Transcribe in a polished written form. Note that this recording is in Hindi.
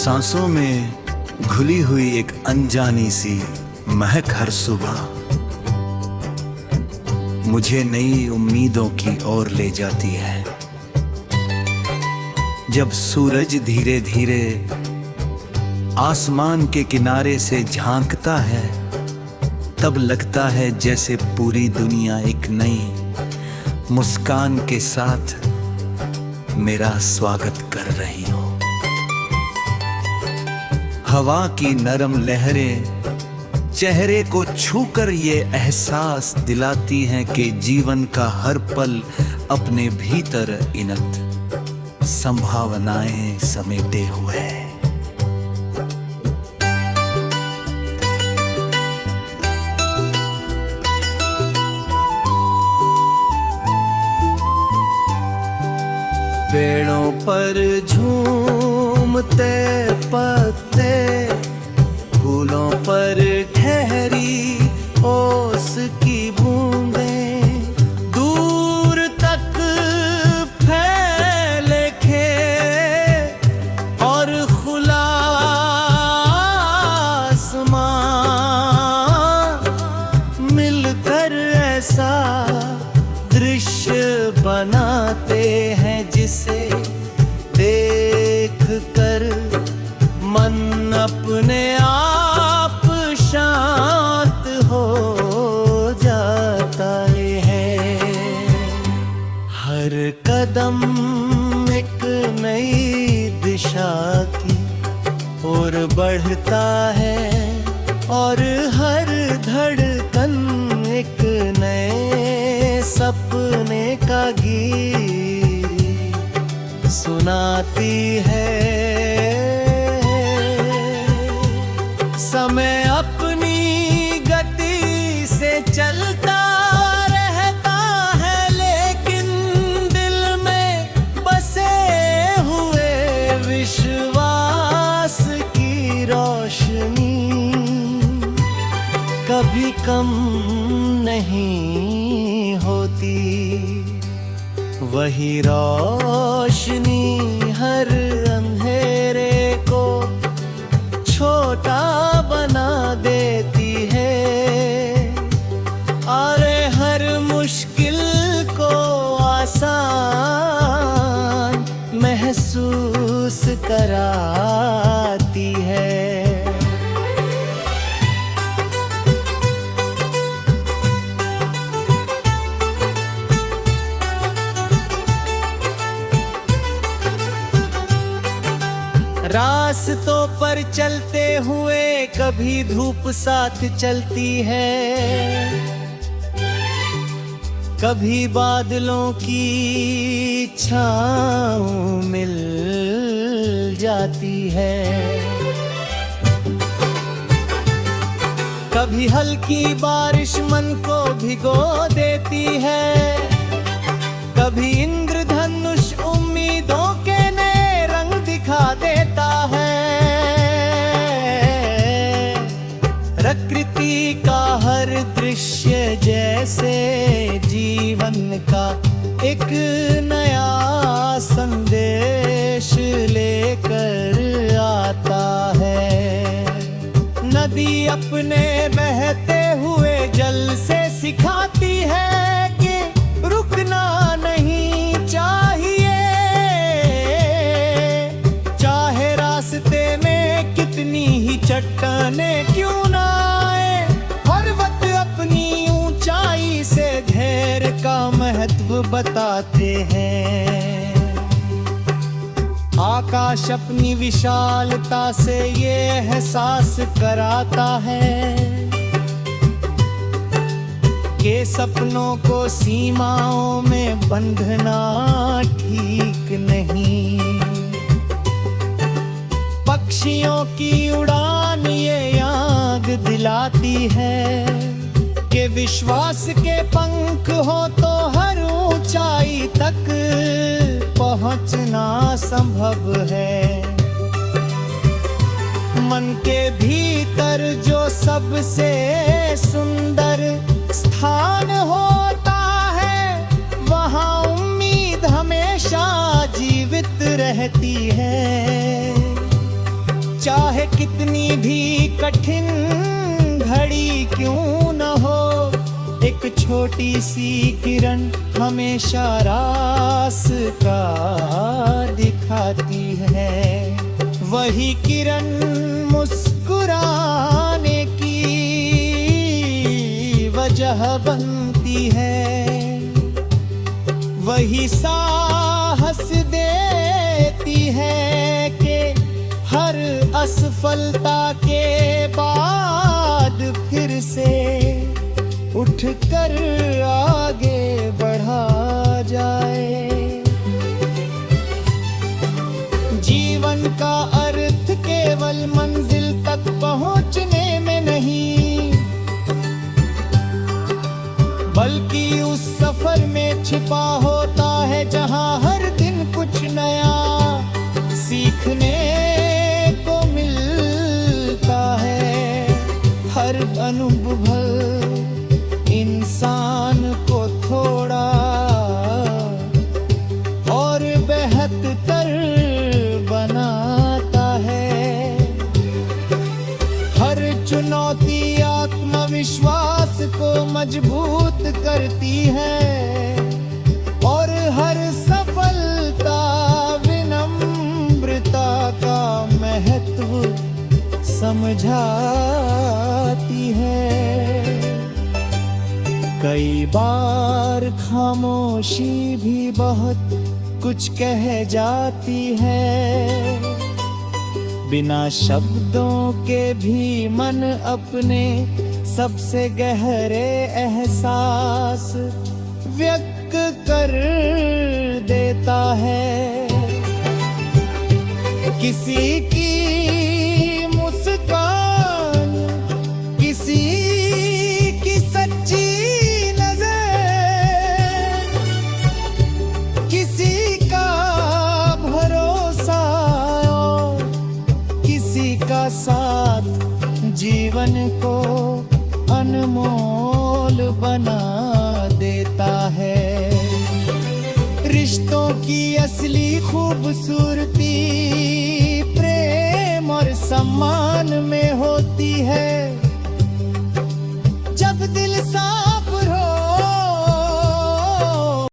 सांसों में घुली हुई एक अनजानी सी महक हर सुबह मुझे नई उम्मीदों की ओर ले जाती है। जब सूरज धीरे धीरे आसमान के किनारे से झांकता है, तब लगता है जैसे पूरी दुनिया एक नई मुस्कान के साथ मेरा स्वागत कर रही हो। हवा की नरम लहरें चेहरे को छूकर ये एहसास दिलाती हैं कि जीवन का हर पल अपने भीतर इनत संभावनाएं समेटे हुए है। पेड़ों पर झूमते पत्ते, फूलों पर ठहरी ओस की बूंदें, दूर तक फैले खेत और खुला आसमां, मिलकर ऐसा दृश्य बनाते हैं जिसे देख कर मन अपने आप शांत हो जाता है। हर कदम एक नई दिशा की ओर बढ़ता है और हर धड़कन एक नए सपने का गीत सुनाती है। समय अपनी गति से चलता रहता है, लेकिन दिल में बसे हुए विश्वास की रोशनी कभी कम नहीं होती। वही रोशनी हर अंधेरे को छोटा बना देती है और हर मुश्किल को आसान महसूस कराती है। रास्तों पर चलते हुए कभी धूप साथ चलती है, कभी बादलों की छाँव मिल जाती है, कभी हल्की बारिश मन को भिगो देती है, कभी इंद्रधनुष उम्मीदों के नए रंग दिखा देता है। प्रकृति का हर दृश्य जैसे जीवन का एक नया संदेश लेकर आता है। नदी अपने बहते हुए जल से सिखाती है कि रुकना नहीं चाहिए, चाहे रास्ते में कितनी ही चट्टानें क्यों ना आए। पर्वत अपनी ऊंचाई से धैर्य का महत्व बताते हैं, आकाश अपनी विशालता से ये एहसास कराता है कि सपनों को सीमाओं में बंधना ठीक नहीं। पक्षियों की उड़ान ये याद दिलाती है कि विश्वास के पंख हो तो हर ऊंचाई तक पहुंचना संभव है। मन के भीतर जो सबसे सुंदर स्थान होता है, वहाँ उम्मीद हमेशा जीवित रहती है। कितनी भी कठिन घड़ी क्यों न हो, एक छोटी सी किरण हमेशा रास्ता दिखाती है। वही किरण मुस्कुराने की वजह बनती है, वही साहस देती है कि हर असफलता के बाद फिर से उठकर आगे बढ़ा जाए। जीवन का अर्थ केवल मंजिल तक पहुंचने में नहीं, बल्कि उस सफर में छिपा होता है जहां हर दिन कुछ नया सीखने को मिलता है। हर अनुभव इंसान को थोड़ा और बेहतर बनाता है। हर चुनौती आत्मविश्वास को मजबूत करती है और हर सफलता विनम्रता का महत्व समझाती है। कई बार खामोशी भी बहुत कुछ कह जाती है, बिना शब्दों के भी मन अपने सबसे गहरे एहसास व्यक्त कर देता है। किसी की मुस्कान, किसी की सच्ची नजर, किसी का भरोसा और किसी का साथ जीवन को अनमोल बना देता है। रिश्तों की असली खूबसूरती प्रेम और सम्मान